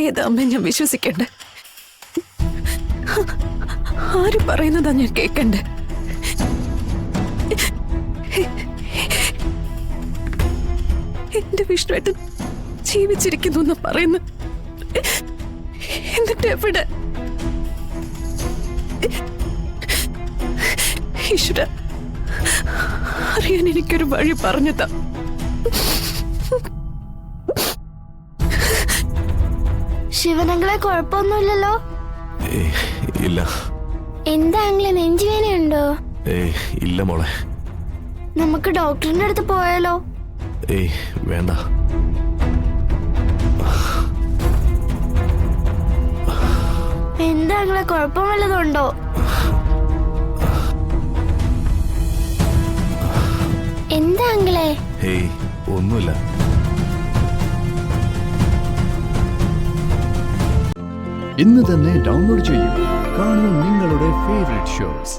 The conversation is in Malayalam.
ഏതമ്മ ഞാൻ വിശ്വസിക്കണ്ടേ? ആര് പറയുന്നതാ ഞാൻ കേക്കണ്ടേ? എന്റെ വിഷ്ണുവേട്ടൻ ജീവിച്ചിരിക്കുന്നു എന്ന് പറയുന്നു. എന്നിട്ട് എവിടെ? ഈശ്വര, അറിയാൻ എനിക്കൊരു വഴി പറഞ്ഞതാ. ശിവനങ്ങളെ കുഴപ്പമൊന്നുമില്ലല്ലോ? ഇല്ല. എന്താ അങ്ങളെ, നെഞ്ചുവേനയുണ്ടോ? ഇല്ല മോളെ. നമുക്ക് ഡോക്ടറിന്റെ അടുത്ത് പോയാലോ? വേണ്ട. എന്താ അങ്ങളെ, കുഴപ്പം വല്ലതുണ്ടോ? എന്താ അങ്ങളെ? ഒന്നുമില്ല. ഇന്ന് തന്നെ ഡൗൺലോഡ് ചെയ്യൂ. കാണൂ നിങ്ങളുടെ ഫേവറേറ്റ് ഷോസ്.